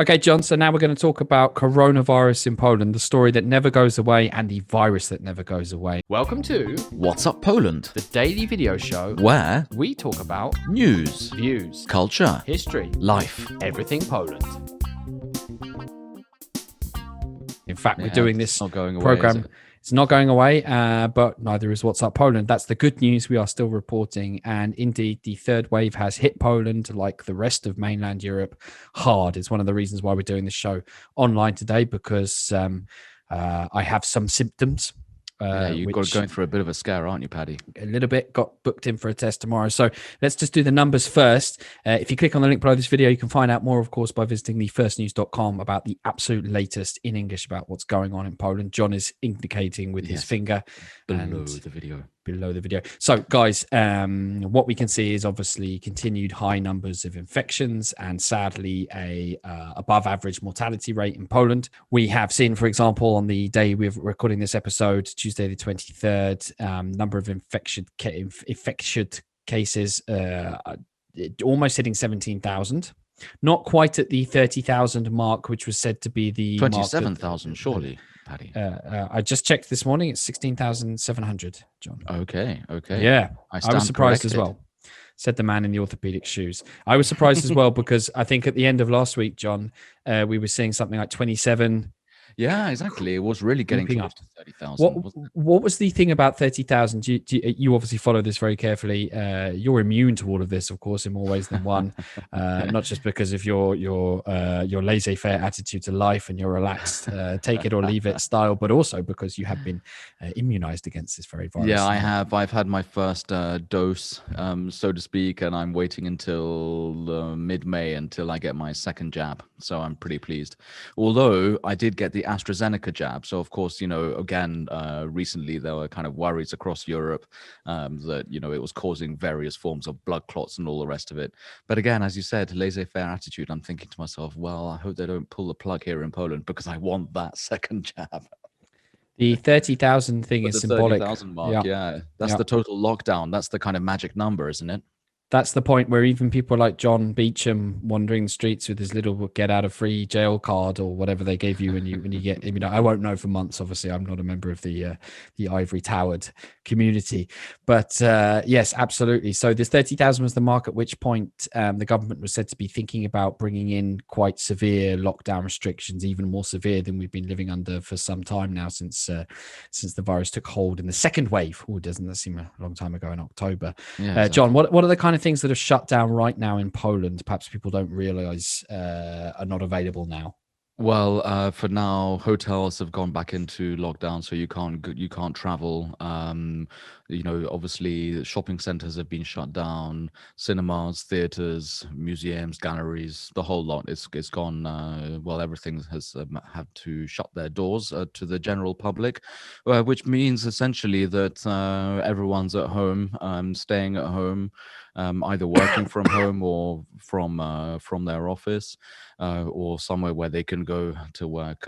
Okay, John, so now we're going to talk about coronavirus in Poland, the story that never goes away and the virus that never goes away. Welcome to What's Up Poland? the daily video show Where we talk about news, views, culture, history, life. everything Poland. In fact, we're Yeah, doing it's this not going away, program. is it? It's not going away, but neither is What's Up Poland. That's the good news. We are still reporting. And indeed, the third wave has hit Poland, like the rest of mainland Europe, hard. It's one of the reasons why we're doing this show online today, because I have some symptoms. You've got going through a bit of a scare, aren't you, Paddy? A little bit, got booked in for a test tomorrow. So let's just do the numbers first. If you click on the link below this video, you can find out more, of course, by visiting thefirstnews.com about the absolute latest in English about what's going on in Poland. John is indicating with his finger Below the video. So, guys, what we can see is obviously continued high numbers of infections and sadly a above average mortality rate in Poland. We have seen, for example, on the day we're recording this episode, Tuesday the 23rd, number of infected cases almost hitting 17,000. Not quite at the 30,000 mark, which was said to be the 27,000, surely, Paddy. I just checked this morning. It's 16,700, John. Okay. Yeah, I was surprised as well. Said the man in the orthopedic shoes. I was surprised as well because I think at the end of last week, John, we were seeing something like 27. Yeah, exactly. It was really getting close to 30,000. What was the thing about 30,000? You obviously follow this very carefully. You're immune to all of this, of course, in more ways than one. Not just because of your laissez-faire attitude to life and your relaxed, take it or leave it style, but also because you have been immunized against this very virus. Yeah, I have. I've had my first dose, so to speak, and I'm waiting until mid-May until I get my second jab. So I'm pretty pleased. Although I did get the AstraZeneca jab. So, of course, again, recently there were kind of worries across Europe that, it was causing various forms of blood clots and all the rest of it. But again, as you said, laissez-faire attitude, I'm thinking to myself, well, I hope they don't pull the plug here in Poland because I want that second jab. The 30,000 thing is symbolic. 30,000 mark, yeah. That's the total lockdown. That's the kind of magic number, isn't it? That's the point where even people like John Beecham wandering the streets with his little get out of free jail card or whatever they gave you when you get, I won't know for months. Obviously, I'm not a member of the ivory towered community, but yes, absolutely. So this 30,000 was the mark at which point the government was said to be thinking about bringing in quite severe lockdown restrictions, even more severe than we've been living under for some time now since the virus took hold in the second wave. Oh, doesn't that seem a long time ago in October? Yeah, exactly. John, what are the kind of things that are shut down right now in Poland perhaps people don't realize are not available now? Well, for now, hotels have gone back into lockdown, so you can't travel. Obviously, shopping centers have been shut down. Cinemas, theaters, museums, galleries, the whole lot. It's gone. Everything has had to shut their doors to the general public, which means essentially that everyone's at home, staying at home, either working from home or from their office, or somewhere where they can go to work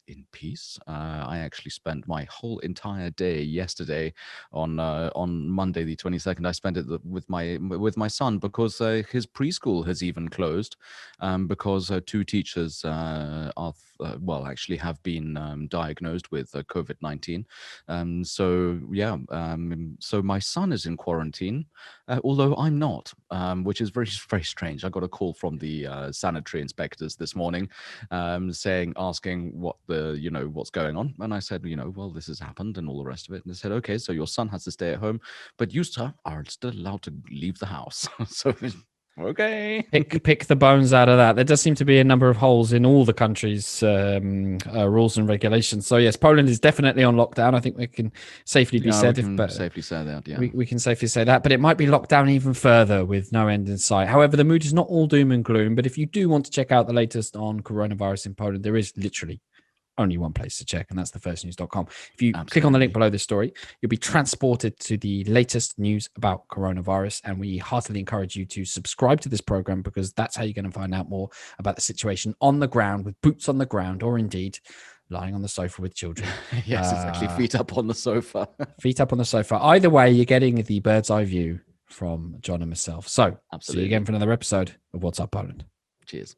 in peace. I actually spent my whole entire day yesterday on Monday the 22nd. I spent it with my son because his preschool has even closed because two teachers actually have been diagnosed with COVID-19. So my son is in quarantine, although I'm not, which is very, very strange. I got a call from the sanitary inspectors this morning asking what's going on. And I said, well, this has happened and all the rest of it. And they said, okay, so your son has to stay at home, but you, sir, are still allowed to leave the house. So okay, pick the bones out of that. There does seem to be a number of holes in all the countries' rules and regulations. So yes, Poland is definitely on lockdown. I think we can safely be said. Safely say that. Yeah, we can safely say that. But it might be locked down even further with no end in sight. However, the mood is not all doom and gloom. But if you do want to check out the latest on coronavirus in Poland, there is literally only one place to check, and that's thefirstnews.com. If you click on the link below this story, you'll be transported to the latest news about coronavirus, and we heartily encourage you to subscribe to this program because that's how you're going to find out more about the situation on the ground with boots on the ground, or indeed lying on the sofa with children. Yes, exactly. Feet up on the sofa. Feet up on the sofa. Either way, you're getting the bird's eye view from John and myself. So, see you again for another episode of What's Up Poland. Cheers.